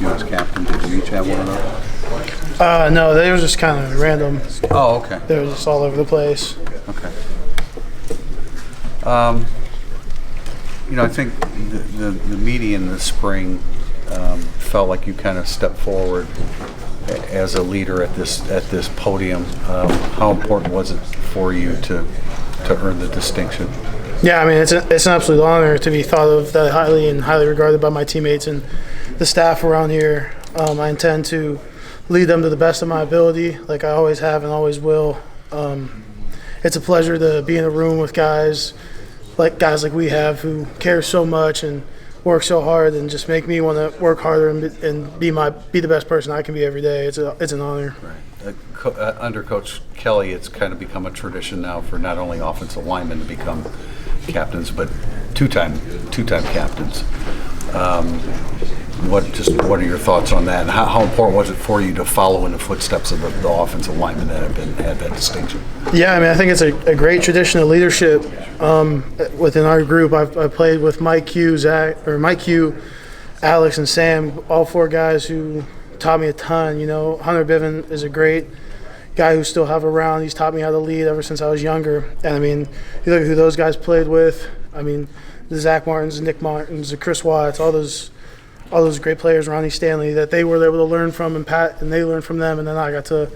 you as captain? Did you each have one of those? No, they were just kind of random. Oh, okay. They were just all over the place. Okay. I think the media in the spring felt like you kind of stepped forward as a leader at this podium. How important was it for you to earn the distinction? Yeah, I mean, it's an absolute honor to be thought of that highly and highly regarded by my teammates and the staff around here. I intend to lead them to the best of my ability, like I always have and always will. It's a pleasure to be in a room with guys like we have who care so much and work so hard and just make me want to work harder and be the best person I can be every day. It's an honor. Right. Under Coach Kelly, it's kind of become a tradition now for not only offensive linemen to become captains, but two-time captains. What are your thoughts on that? And how important was it for you to follow in the footsteps of the offensive linemen that have had that distinction? Yeah, I mean, I think it's a great tradition of leadership within our group. I've played with Mike Q, Alex, and Sam, all four guys who taught me a ton. Hunter Biven is a great guy who still have around. He's taught me how to lead ever since I was younger. And I mean, you look at who those guys played with. I mean, the Zach Martins, Nick Martins, the Chris Watts, all those great players, Ronnie Stanley, that they were able to learn from, and Pat, and they learned from them, and then I got to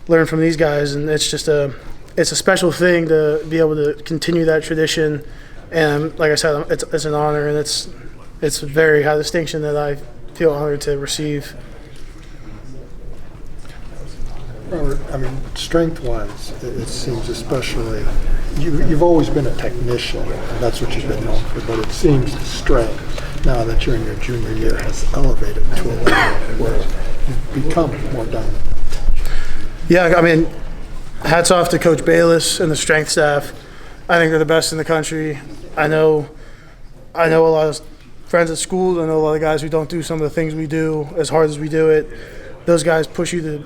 learn from these guys, and it's just a special thing to be able to continue that tradition. And like I said, it's an honor, and it's a very high distinction that I feel honored to receive. Robert, I mean, strength-wise, it seems especially you've always been a technician, and that's what you've been known for. But it seems the strength, now that you're in your junior year, has elevated to a level where you've become more dominant. Yeah, I mean, hats off to Coach Bayless and the strength staff. I think they're the best in the country. I know a lot of friends at school. I know a lot of guys who don't do some of the things we do as hard as we do it. Those guys push you to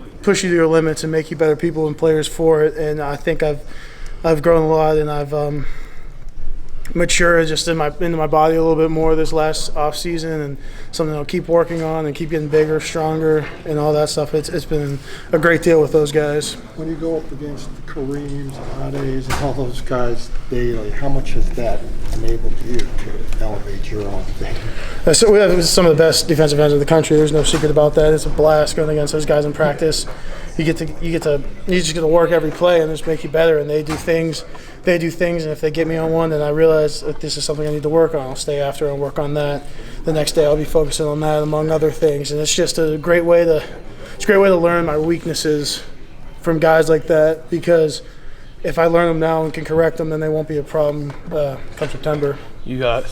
your limits and make you better people and players for it. And I think I've grown a lot, and I've matured just into my body a little bit more this last off season, and something I'll keep working on and keep getting bigger, stronger, and all that stuff. It's been a great deal with those guys. When you go up against Kareems and Ades and all those guys daily, how much has that enabled you to elevate your own thing? So we have some of the best defensive ends in the country. There's no secret about that. It's a blast going against those guys in practice. You just get to work every play and just make you better. And they do things, and if they get me on one, then I realize that this is something I need to work on. I'll stay after and work on that. The next day I'll be focusing on that among other things. And it's just a great way to learn my weaknesses from guys like that, because if I learn them now and can correct them, then they won't be a problem come September. You got